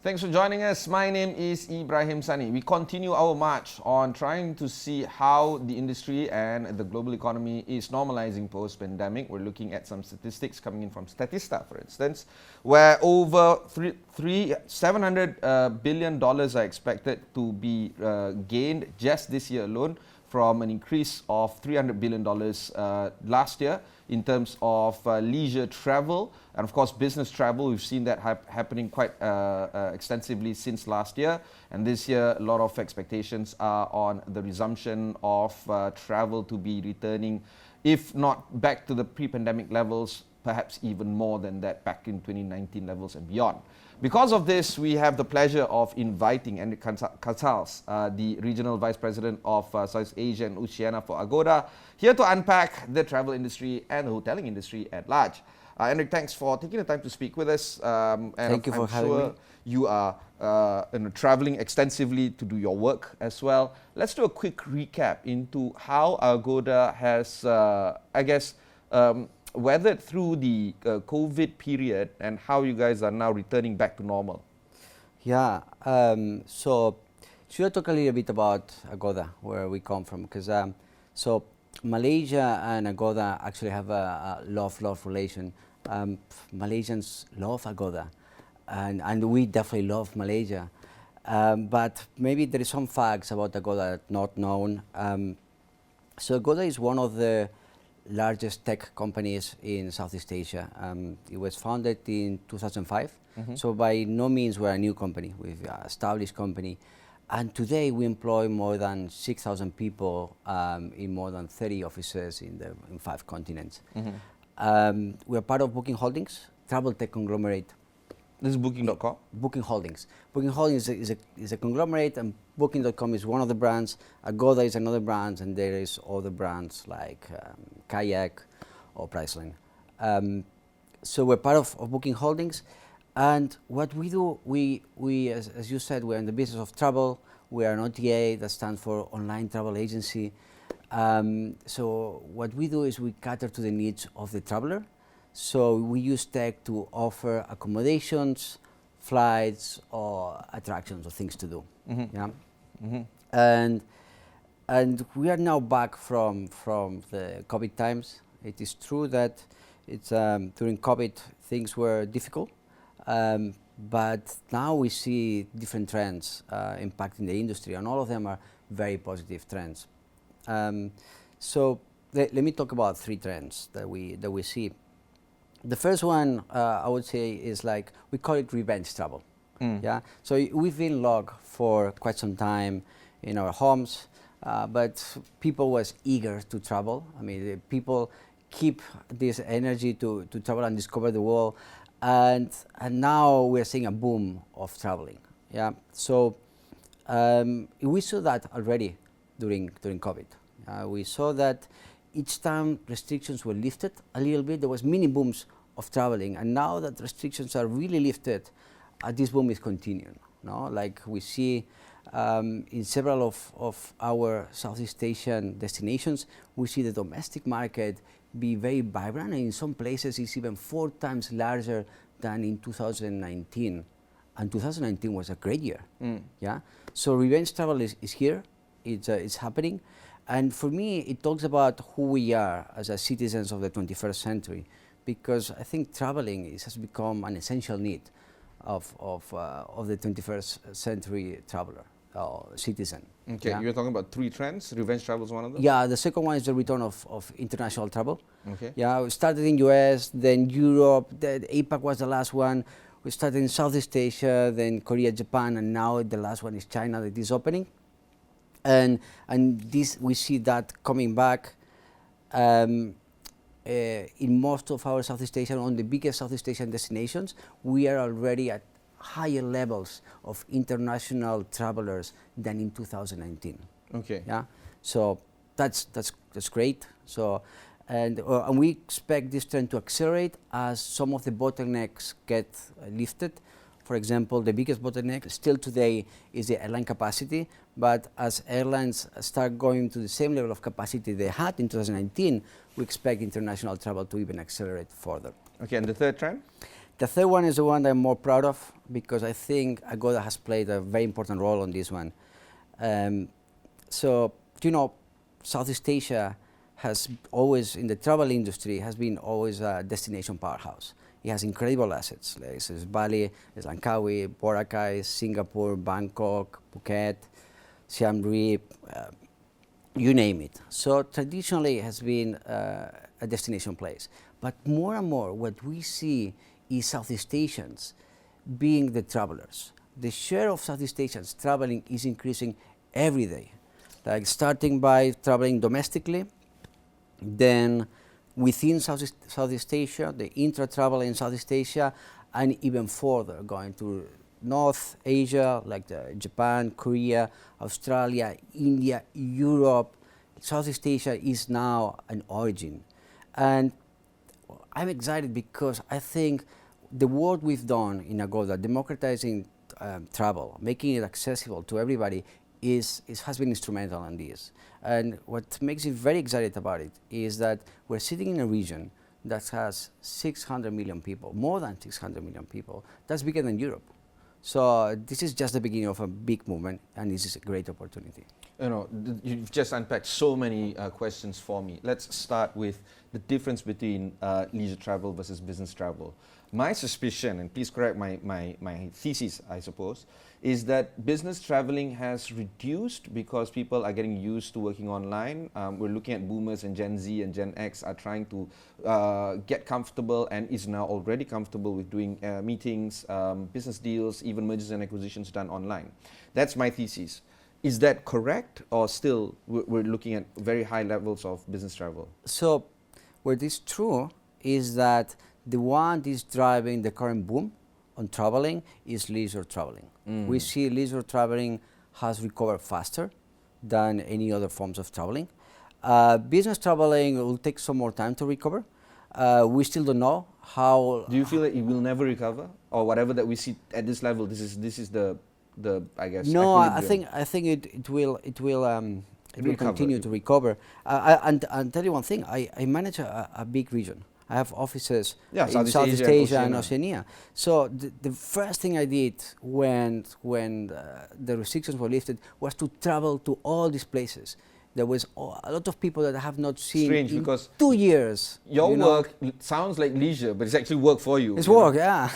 Thanks for joining us. My name is Ibrahim Sani. We continue our march on trying to see how the industry and the global economy is normalizing post-pandemic. We're looking at some statistics coming in from Statista, for instance, where over $700 billion are expected to be gained just this year alone, from an increase of $300 billion last year in terms of leisure travel. And of course, business travel, we've seen that happening quite extensively since last year. And this year, a lot of expectations are on the resumption of travel to be returning, if not back to the pre-pandemic levels, perhaps even more than that, back in 2019 levels and beyond. Because of this, we have the pleasure of inviting Enric Casals, the Regional Vice President of Southeast Asia and Oceania for Agoda, here to unpack the travel industry and the hoteling industry at large. Enric, thanks for taking the time to speak with us. Thank you for having me. You are traveling extensively to do your work as well. Let's do a quick recap into how Agoda has, weathered through the COVID period and how you guys are now returning back to normal. Yeah, so should I talk a little bit about Agoda, where we come from? Because so Malaysia and Agoda actually have a love-love relation. Malaysians love Agoda, and we definitely love Malaysia. But maybe there is some facts about Agoda not known. So Agoda is one of the largest tech companies in Southeast Asia. It was founded in 2005, so by no means we're a new company. We're an established company, and today we employ more than 6,000 people in more than 30 offices in 5 continents. We're part of Booking Holdings, travel tech conglomerate. This is Booking.com? Booking Holdings. Booking Holdings is a conglomerate, and Booking.com is one of the brands. Agoda is another brand, and there is other brands like Kayak or Priceline. So we're part of Booking Holdings, and what we do, we as you said, we're in the business of travel. We are an OTA, that stands for Online Travel Agency. So what we do is we cater to the needs of the traveler. So we use tech to offer accommodations, flights, or attractions, or things to do. Yeah, and we are now back from the COVID times. It is true that it's during COVID things were difficult, but now we see different trends impacting the industry, and all of them are very positive trends. So let me talk about 3 trends that we see. The first one, I would say, is like, we call it revenge travel. Yeah. So we've been locked for quite some time in our homes, but people was eager to travel. I mean, people keep this energy to travel and discover the world, and now we're seeing a boom of traveling. Yeah. So we saw that already during COVID. We saw that each time restrictions were lifted a little bit, there was mini booms of traveling, and now that restrictions are really lifted, this boom is continuing. No? Like we see in several of our Southeast Asian destinations, we see the domestic market be very vibrant, and in some places it's even 4 times larger than in 2019. And 2019 was a great year. Yeah. So revenge travel is here. It's happening. And for me, it talks about who we are as citizens of the 21st century, because I think traveling has become an essential need of the 21st century traveler or citizen. Okay, yeah? You're talking about 3 trends. Revenge travel is one of them? Yeah, the second one is the return of international travel. Okay. Yeah, we started in US, then Europe, the APAC was the last one. We started in Southeast Asia, then Korea, Japan, and now the last one is China that is opening. And this, we see that coming back in most of our Southeast Asian, on the biggest Southeast Asian destinations. We are already at higher levels of international travelers than in 2019. Okay. Yeah, so that's great. So and we expect this trend to accelerate as some of the bottlenecks get lifted. For example, the biggest bottleneck still today is the airline capacity, but as airlines start going to the same level of capacity they had in 2019, we expect international travel to even accelerate further. Okay, and the third trend? The third one is the one I'm more proud of because I think Agoda has played a very important role on this one. So, you know, Southeast Asia has always, in the travel industry, has been always a destination powerhouse. It has incredible assets. Like there's Bali, there's Langkawi, Boracay, Singapore, Bangkok, Phuket, Siem Reap, you name it. So traditionally it has been a destination place. But more and more what we see is Southeast Asians being the travelers. The share of Southeast Asians traveling is increasing every day. Like starting by traveling domestically, then within Southeast Asia, the intra-travel in Southeast Asia, and even further, going to North Asia, like Japan, Korea, Australia, India, Europe. Southeast Asia is now an origin. And I'm excited because I think the work we've done in Agoda, democratizing travel, making it accessible to everybody, has been instrumental in this. And what makes me very excited about it is that we're sitting in a region that has 600 million people, more than 600 million people. That's bigger than Europe. So this is just the beginning of a big movement, and this is a great opportunity. You know, you've just unpacked so many questions for me. Let's start with the difference between leisure travel versus business travel. My suspicion, and please correct my thesis, I suppose, is that business traveling has reduced because people are getting used to working online. We're looking at boomers and Gen Z and Gen X are trying to get comfortable and is now already comfortable with doing meetings, business deals, even mergers and acquisitions done online. That's my thesis. Is that correct, or still we're looking at very high levels of business travel? So what is true is that the one that is driving the current boom on traveling is leisure traveling. We see leisure traveling has recovered faster than any other forms of traveling. Business traveling will take some more time to recover. We still don't know how. Do you feel that it will never recover, or whatever that we see at this level? This is the I guess. No, I think it will continue to recover. And tell you one thing, I manage a big region. I have offices in Southeast Asia and Oceania. So the first thing I did when the restrictions were lifted was to travel to all these places. There was a lot of people that I have not seen in because 2 years. Your work sounds like leisure, but it's actually work for you. It's work, yeah.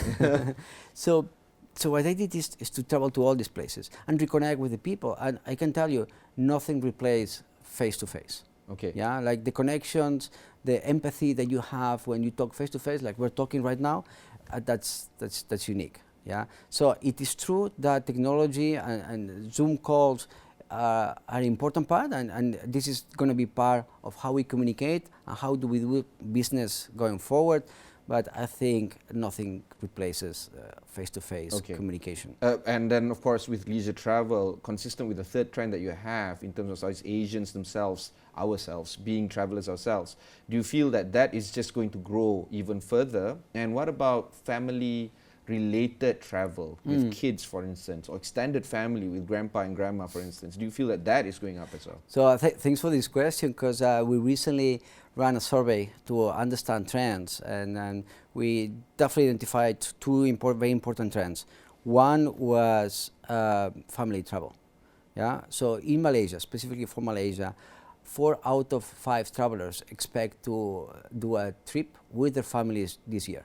So what I did is to travel to all these places and reconnect with the people. And I can tell you, nothing replaces face-to-face. Okay. Yeah, like the connections, the empathy that you have when you talk face-to-face, like we're talking right now, that's unique. Yeah. So it is true that technology and Zoom calls are an important part, and this is going to be part of how we communicate and how do we do business going forward. But I think nothing replaces face-to-face communication. And then, of course, with leisure travel, consistent with the third trend that you have in terms of Southeast Asians themselves, ourselves, being travelers ourselves, do you feel that that is just going to grow even further? And what about family-related travel with kids, for instance, or extended family with grandpa and grandma, for instance? Do you feel that that is going up as well? So thanks for this question, because we recently ran a survey to understand trends, and we definitely identified two very important trends. One was family travel. Yeah. So in Malaysia, specifically for Malaysia, 4 out of 5 travelers expect to do a trip with their families this year,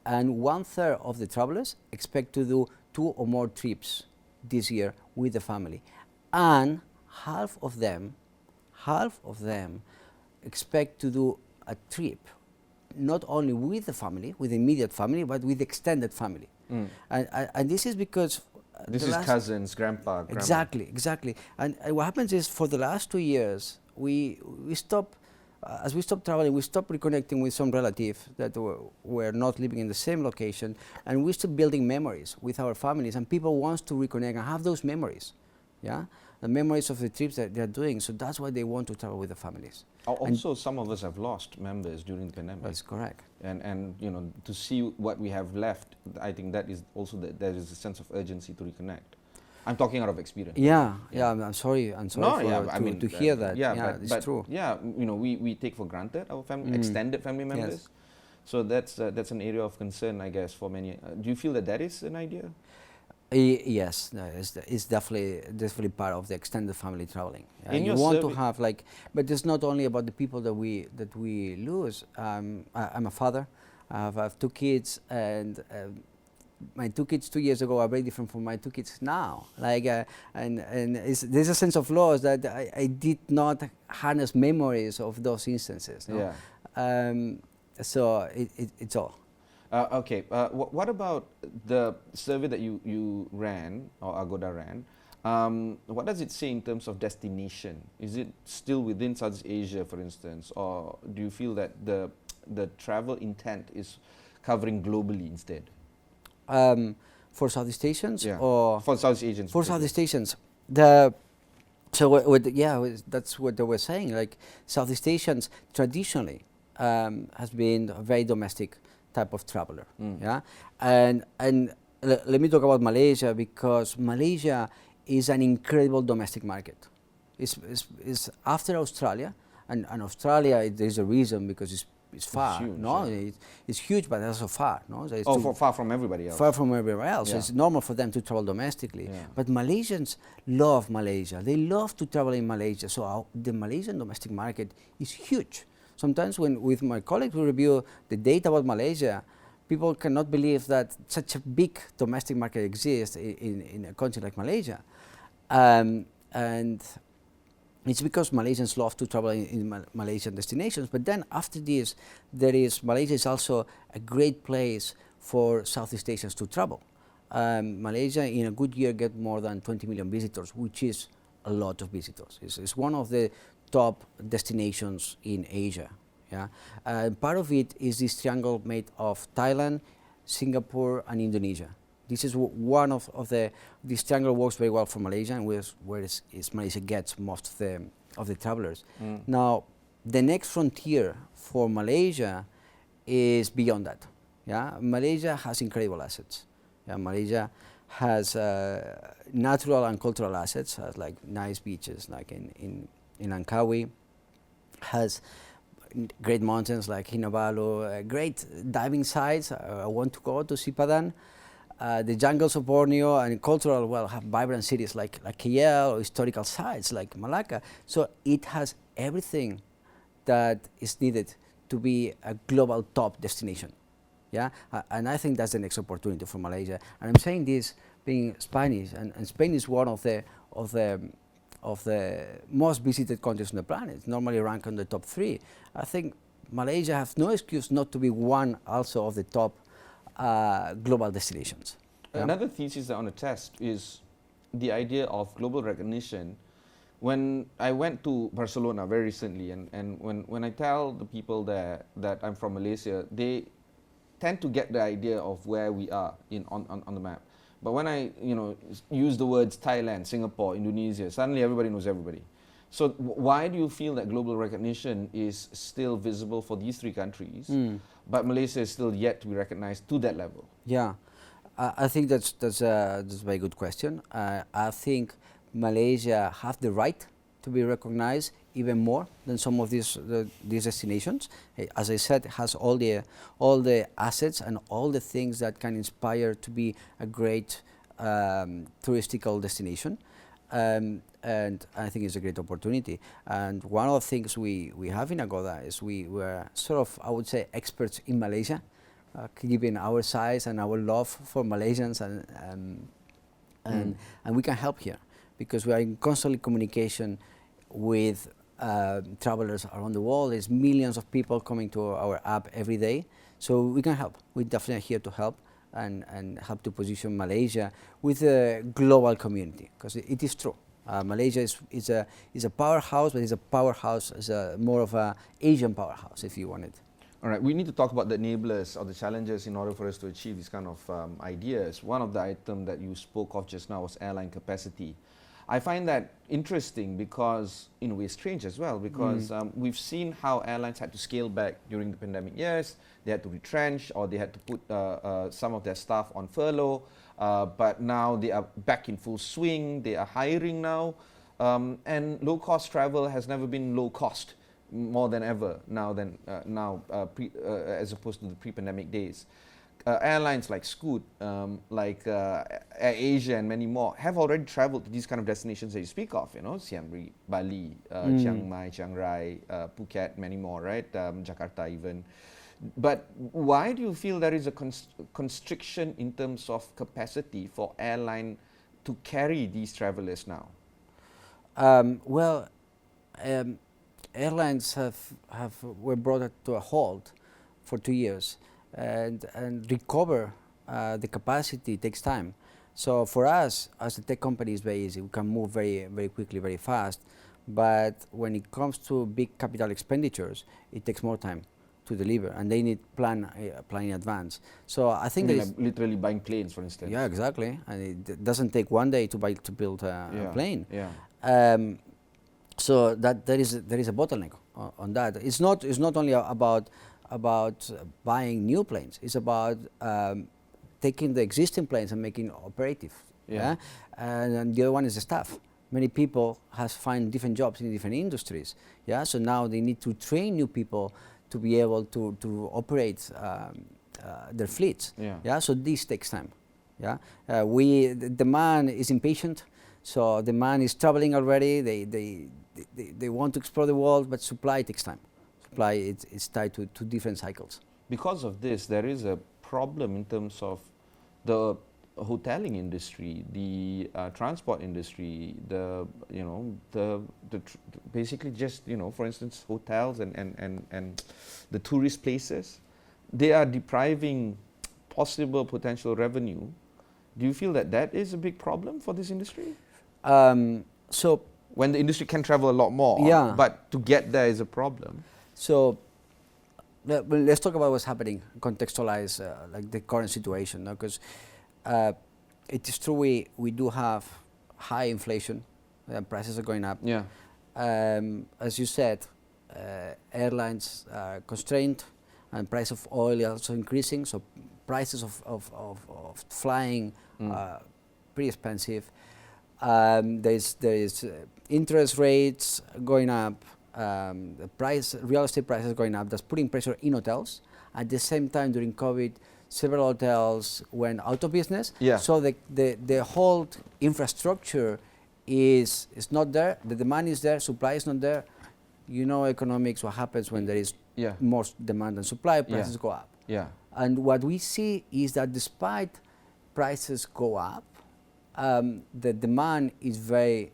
and 1/3 of the travelers expect to do 2 or more trips this year with the family, and half of them expect to do a trip not only with the family, with the immediate family, but with extended family. And this is because this is cousins, grandpa, grandma. Exactly. And what happens is, for the last 2 years, we stopped, as we stopped traveling, we stopped reconnecting with some relatives that were not living in the same location, and we stopped building memories with our families, and people want to reconnect and have those memories. Yeah. The memories of the trips that they're doing, so that's why they want to travel with the families. Also, some of us have lost members during the pandemic. That's correct. And you know, to see what we have left, I think that is also there is a sense of urgency to reconnect. I'm talking out of experience. Yeah. I'm sorry. To hear that. Yeah, it's true. Yeah, you know, we take for granted our family, extended family members. Yes. So that's an area of concern, I guess, for many. Do you feel that that is an idea? Yes, no, it's definitely part of the extended family traveling. In You your want to survey- have like, but it's not only about the people that we lose. I'm a father. I have two kids, and my two kids 2 years ago are very different from my two kids now. Like, and there's a sense of loss that I did not harness memories of those instances. No? Yeah. So it's all. Okay. What about the survey that you ran, or Agoda ran? What does it say in terms of destination? Is it still within Southeast Asia, for instance, or do you feel that the travel intent is covering globally instead? For Southeast Asians, Yeah. or For Southeast Asians. for particularly. Southeast Asians, that's what they were saying. Like Southeast Asians traditionally has been a very domestic type of traveler. Mm. Yeah, and let me talk about Malaysia, because Malaysia is an incredible domestic market. It's after Australia, and Australia there's a reason, because it's far. huge, No, yeah. it's huge, but also far. No, so it's Oh, far from everybody else. far from everywhere else. Yeah. It's normal for them to travel domestically. Yeah. But Malaysians love Malaysia. They love to travel in Malaysia. So the Malaysian domestic market is huge. Sometimes when with my colleagues we review the data about Malaysia, people cannot believe that such a big domestic market exists in a country like Malaysia. And it's because Malaysians love to travel in Malaysian destinations. But then after this, Malaysia is also a great place for Southeast Asians to travel. Malaysia in a good year get more than 20 million visitors, which is a lot of visitors. It's one of the top destinations in Asia. Yeah, part of it is this triangle made of Thailand, Singapore, and Indonesia. This is one of this triangle works very well for Malaysia, and where Malaysia gets most of the travelers. Mm. Now, the next frontier for Malaysia is beyond that. Yeah, Malaysia has incredible assets. Yeah, Malaysia has natural and cultural assets, has like nice beaches, like in Langkawi, has great mountains like Kinabalu, great diving sites. I want to go to Sipadan. The jungles of Borneo, and cultural, have vibrant cities like KL, or historical sites like Malacca. So it has everything that is needed to be a global top destination. Yeah, and I think that's the next opportunity for Malaysia. And I'm saying this being Spanish, and Spain is one of the most visited countries on the planet. It's normally ranked on the top 3. I think Malaysia has no excuse not to be one also of the top global destinations. Yeah? Another thesis on the test is the idea of global recognition. When I went to Barcelona very recently, and when I tell the people there that I'm from Malaysia, they tend to get the idea of where we are on the map. But when I use the words Thailand, Singapore, Indonesia, suddenly everybody knows everybody. So why do you feel that global recognition is still visible for these 3 countries, but Malaysia is still yet to be recognized to that level? Yeah, I think that's a very good question. I think Malaysia have the right to be recognized even more than some of these destinations. As I said, it has all the assets and all the things that can inspire to be a great touristical destination. And I think it's a great opportunity. And one of the things we have in Agoda is we were sort of, I would say, experts in Malaysia, given our size and our love for Malaysians, and we can help here because we are in constant communication with travelers around the world. There's millions of people coming to our app every day, so we can help. We're definitely here to help and help to position Malaysia with a global community, because it is true. Malaysia is a powerhouse, but it's a powerhouse, is more of an Asian powerhouse, if you want it. All right, we need to talk about the enablers or the challenges in order for us to achieve these kind of ideas. One of the items that you spoke of just now was airline capacity. I find that interesting because, in a way, strange as well, because we've seen how airlines had to scale back during the pandemic years. They had to retrench, or they had to put some of their staff on furlough, but now they are back in full swing. They are hiring now, and low-cost travel has never been low cost more than ever now, as opposed to the pre-pandemic days. Airlines like Scoot, like Air Asia and many more have already traveled to these kind of destinations that you speak of, Siem Reap, Bali, Chiang Mai, Chiang Rai, Phuket, many more, right? Jakarta even. But why do you feel there is a constriction in terms of capacity for airline to carry these travelers now? Well, airlines were brought to a halt for 2 years, and recover the capacity takes time. So for us, as a tech company, it's very easy. We can move very quickly, very fast. But when it comes to big capital expenditures, it takes more time to deliver, and they need plan in advance. So I think like literally buying planes, for instance. Yeah, exactly. And it doesn't take one day to build a plane. Yeah. So that there is a bottleneck on that. It's not only about buying new planes. It's about taking the existing planes and making operative. Yeah. And the other one is the staff. Many people has find different jobs in different industries. Yeah. So now they need to train new people to be able to operate their fleets. Yeah. Yeah. So this takes time. Yeah. The demand is impatient. So demand is traveling already. They want to explore the world, but supply takes time. Supply is tied to different cycles. Because of this, there is a problem in terms of the hoteling industry, the transport industry, basically just, for instance, hotels and the tourist places. They are depriving possible potential revenue. Do you feel that is a big problem for this industry? So when the industry can travel a lot more, yeah, but to get there is a problem. So let's talk about what's happening, contextualize like the current situation, because it is true we do have high inflation, prices are going up. Yeah. As you said, airlines are constrained, and price of oil is also increasing. So prices of flying are pretty expensive. There is interest rates going up. Real estate prices going up. That's putting pressure in hotels. At the same time, during COVID, several hotels went out of business. Yeah. So the whole infrastructure is not there. The demand is there. Supply is not there. Economics. What happens when there is more demand than supply? Prices go up. Yeah. And what we see is that despite prices go up, the demand is very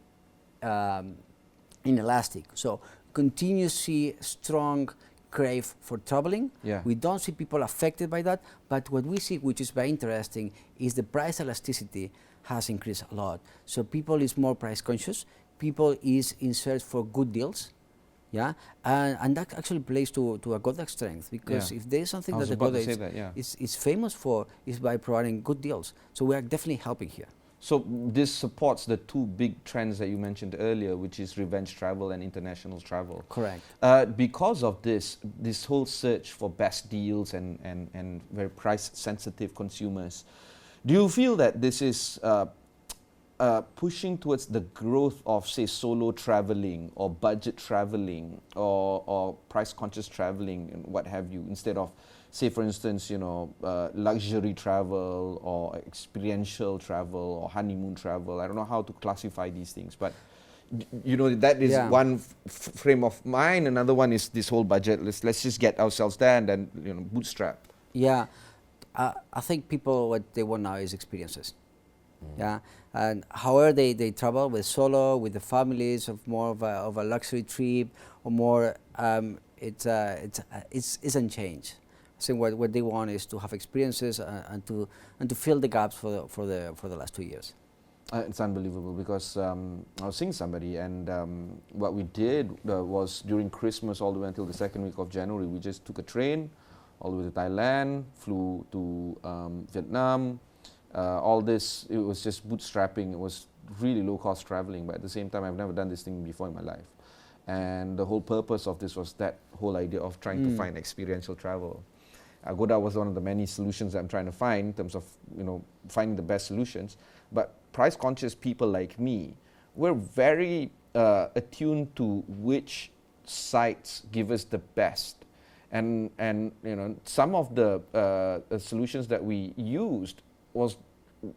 inelastic. So continue to see strong crave for traveling. Yeah. We don't see people affected by that, but what we see, which is very interesting, is the price elasticity has increased a lot. So people is more price conscious. People is in search for good deals. Yeah, and that actually plays to Agoda's strength, because if there is something that Agoda is famous for, is by providing good deals. So we are definitely helping here. So this supports the two big trends that you mentioned earlier, which is revenge travel and international travel. Correct. Because of this whole search for best deals and very price-sensitive consumers, do you feel that this is pushing towards the growth of, say, solo traveling or budget traveling or price-conscious traveling and what have you, instead of, say, for instance, luxury travel or experiential travel or honeymoon travel? I don't know how to classify these things, but that is one frame of mind. Another one is this whole budget. Let's just get ourselves there and then bootstrap. Yeah, I think people, what they want now is experiences. Yeah, and however they travel, with solo, with the families, of more of a luxury trip, or more, it's unchanged. I think what they want is to have experiences and to fill the gaps for the last 2 years. It's unbelievable, because I was seeing somebody, and what we did was during Christmas all the way until the second week of January, we just took a train all the way to Thailand, flew to Vietnam. All this, it was just bootstrapping. It was really low-cost traveling, but at the same time, I've never done this thing before in my life. And the whole purpose of this was that whole idea of trying to find experiential travel. Agoda was one of the many solutions that I'm trying to find in terms of finding the best solutions. But price-conscious people like me, we're very attuned to which sites give us the best? And some of the solutions that we used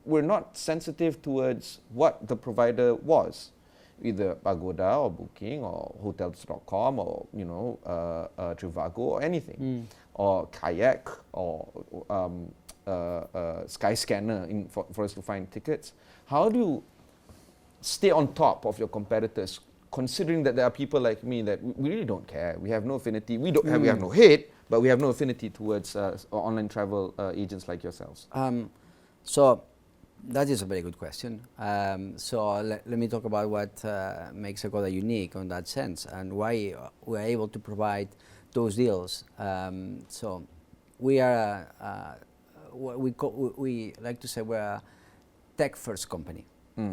were not sensitive towards what the provider was, either Agoda or Booking or Hotels.com or Trivago or anything, or Kayak or Skyscanner for us to find tickets. How do you stay on top of your competitors, considering that there are people like me that we really don't care? We have no affinity. We have no hate, but we have no affinity towards online travel agents like yourselves. So that is a very good question. So let me talk about what makes Agoda unique on that sense and why we are able to provide those deals. So we are we like to say we're a tech-first company.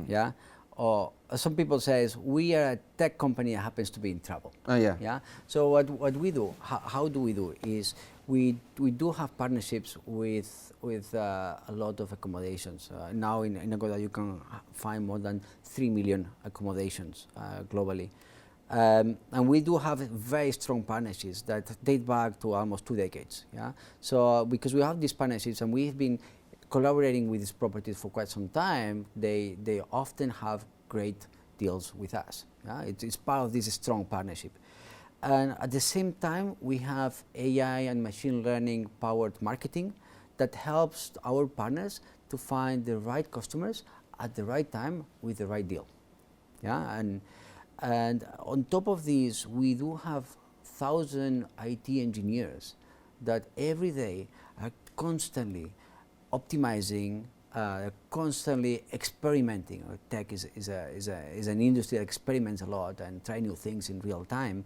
Yeah. Or some people say we are a tech company that happens to be in travel. Yeah. So what we do, how do we do is we do have partnerships with a lot of accommodations. Now in Agoda you can find more than 3 million accommodations globally. And we do have very strong partnerships that date back to almost 2 decades. Yeah. So because we have these partnerships and we've been collaborating with these properties for quite some time, they often have great deals with us. Yeah? It's part of this strong partnership. And at the same time, we have AI and machine learning powered marketing that helps our partners to find the right customers at the right time with the right deal. Yeah? And on top of this, we do have 1,000 IT engineers that every day are constantly optimizing, constantly experimenting. Tech is an industry that experiments a lot and try new things in real time,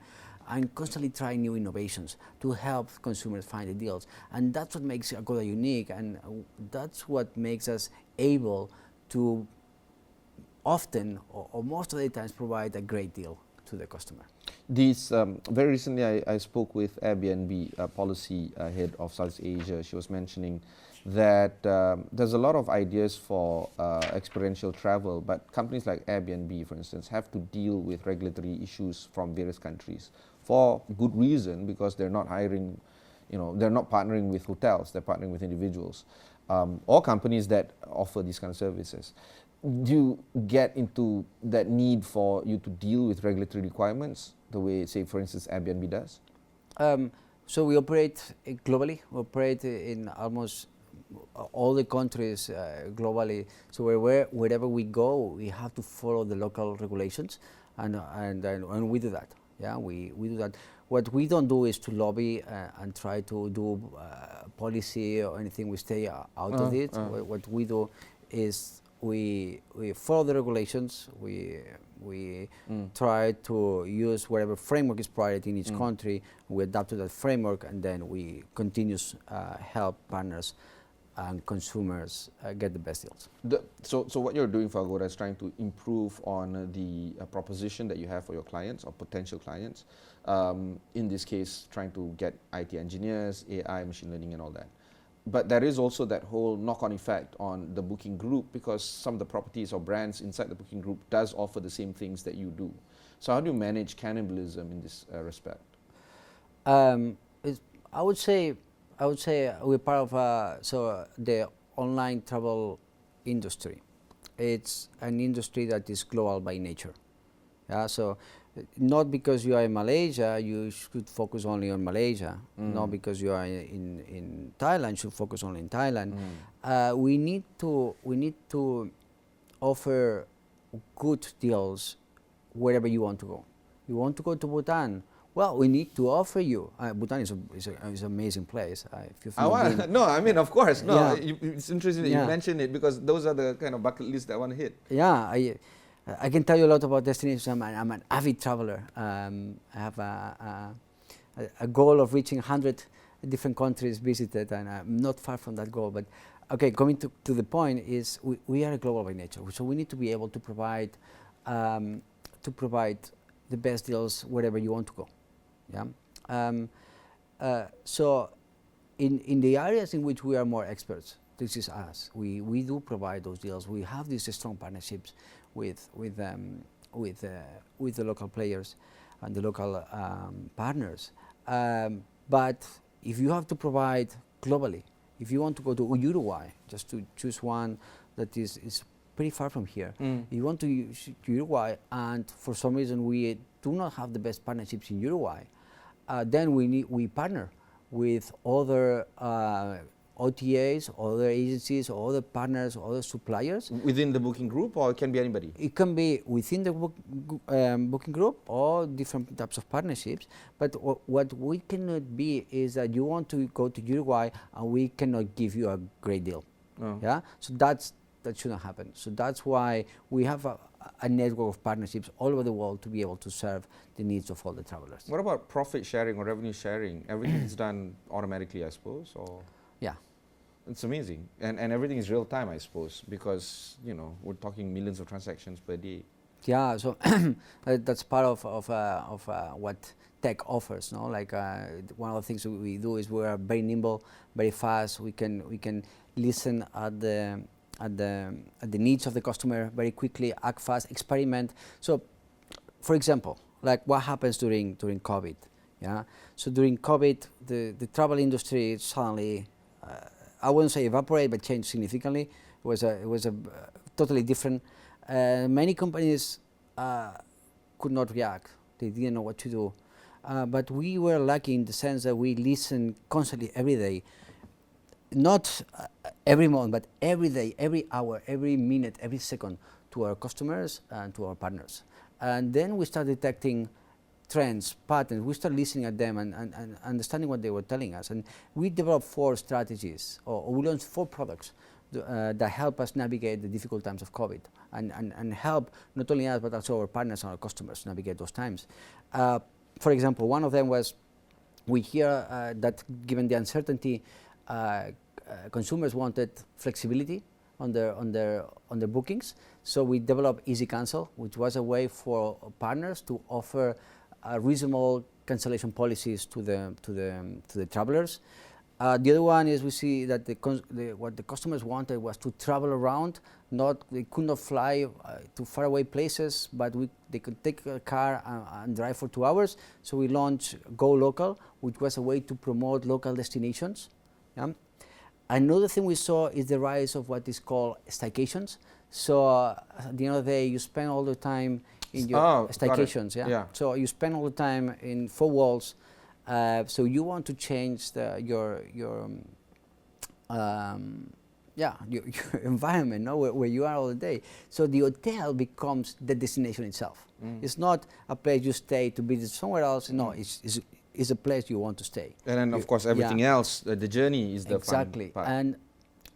and constantly try new innovations to help consumers find the deals. And that's what makes Agoda unique, and that's what makes us able to often or most of the times provide a great deal to the customer. Very recently I spoke with Airbnb policy head of Southeast Asia. She was mentioning that there's a lot of ideas for experiential travel, but companies like Airbnb, for instance, have to deal with regulatory issues from various countries for good reason, because they're not hiring, they're not partnering with hotels, they're partnering with individuals or companies that offer these kind of services. Do you get into that need for you to deal with regulatory requirements the way, say, for instance, Airbnb does? So we operate globally. We operate in almost all the countries globally. So wherever we go, we have to follow the local regulations, and we do that. Yeah, we do that. What we don't do is to lobby and try to do policy or anything. We stay out of it. What we do is we follow the regulations. We try to use whatever framework is provided in each country. We adapt to that framework, and then we continue help partners and consumers get the best deals. So what you're doing for Agoda is trying to improve on the proposition that you have for your clients or potential clients. In this case, trying to get IT engineers, AI, machine learning and all that. But there is also that whole knock-on effect on the Booking Group, because some of the properties or brands inside the Booking Group does offer the same things that you do. So how do you manage cannibalism in this respect? I would say we're part of the online travel industry. It's an industry that is global by nature. Yeah, so not because you are in Malaysia, you should focus only on Malaysia. Not because you are in Thailand, you should focus only in Thailand. We need to offer good deals wherever you want to go. You want to go to Bhutan? Well, we need to offer you. Bhutan is an amazing place. No, I mean, of course. No, yeah. It's interesting that you mentioned it, because those are the kind of bucket lists that I want to hit. Yeah, I can tell you a lot about destinations. I'm an avid traveler. I have a goal of reaching 100 different countries visited, and I'm not far from that goal. But okay, coming to the point is we are a global by nature, so we need to be able to provide the best deals wherever you want to go. Yeah. So in the areas in which we are more experts, this is us. We do provide those deals. We have these strong partnerships with the local players, and the local partners. But if you have to provide globally, if you want to go to Uruguay, just to choose one that is pretty far from here, you want to Uruguay, and for some reason we do not have the best partnerships in Uruguay, then we partner with other OTAs, other agencies, other partners, other suppliers. Within the booking group, or it can be anybody? It can be within the booking group or different types of partnerships. But what we cannot be is that you want to go to Uruguay and we cannot give you a great deal. Oh. Yeah, so that shouldn't happen. So that's why we have a network of partnerships all over the world to be able to serve the needs of all the travelers. What about profit sharing or revenue sharing? Everything's done automatically, I suppose, or? Yeah. It's amazing, and everything is real time, I suppose, because we're talking millions of transactions per day. Yeah, so that's part of what tech offers. No, like one of the things we do is we are very nimble, very fast. We can listen at the needs of the customer very quickly, act fast, experiment. So, for example, like what happens during COVID. Yeah, so during COVID, the travel industry suddenly. I wouldn't say evaporate, but changed significantly. It was a totally different. Many companies could not react. They didn't know what to do. But we were lucky in the sense that we listened constantly every day. Not every month, but every day, every hour, every minute, every second to our customers and to our partners. And then we started detecting trends, patterns. We started listening at them and understanding what they were telling us. And we developed 4 strategies, or we launched 4 products that help us navigate the difficult times of COVID and help not only us but also our partners and our customers navigate those times. For example, one of them was we hear that given the uncertainty, consumers wanted flexibility on their bookings. So we developed Easy Cancel, which was a way for partners to offer reasonable cancellation policies to the travelers. The other one is we see that what the customers wanted was to travel around. They could not fly to faraway places, but they could take a car and drive for 2 hours. So we launched Go Local, which was a way to promote local destinations. Yeah? Another thing we saw is the rise of what is called staycations. So at the end of the day, you spend all the time in your staycations. Yeah? So you spend all the time in 4 walls. So you want to change your environment, no? where you are all the day. So the hotel becomes the destination itself. It's not a place you stay to visit somewhere else. No, it's a place you want to stay. And then, of course, everything else, the journey is the fun part.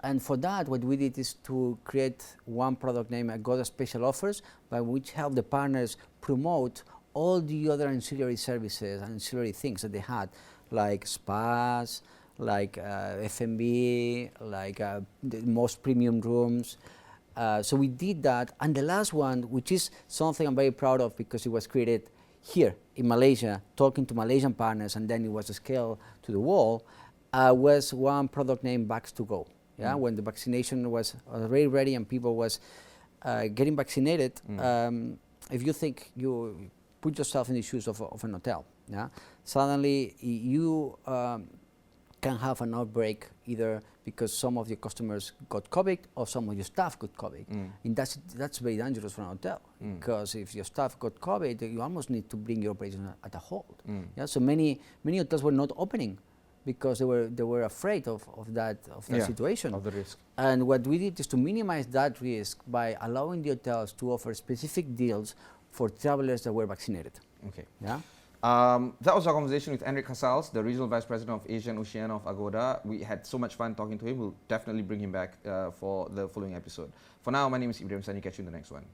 And for that, what we did is to create one product named Agoda Special Offers, by which help the partners promote all the other ancillary services, ancillary things that they had, like spas, like F&B, like the most premium rooms. So we did that. And the last one, which is something I'm very proud of because it was created here in Malaysia, talking to Malaysian partners, and then it was scaled to the world, was one product named Vax to Go. Yeah, when the vaccination was already ready and people was getting vaccinated, if you think you put yourself in the shoes of an hotel, yeah, suddenly you can have an outbreak either because some of your customers got COVID or some of your staff got COVID. And that's very dangerous for an hotel because if your staff got COVID, you almost need to bring your operation at a halt. Yeah, so many hotels were not opening because they were afraid of that situation. Of the risk. And what we did is to minimize that risk by allowing the hotels to offer specific deals for travelers that were vaccinated. Okay. Yeah. That was our conversation with Enric Casals, the Regional Vice President of Asia and Oceania of Agoda. We had so much fun talking to him. We'll definitely bring him back for the following episode. For now, my name is Ibrahim Sani. Catch you in the next one.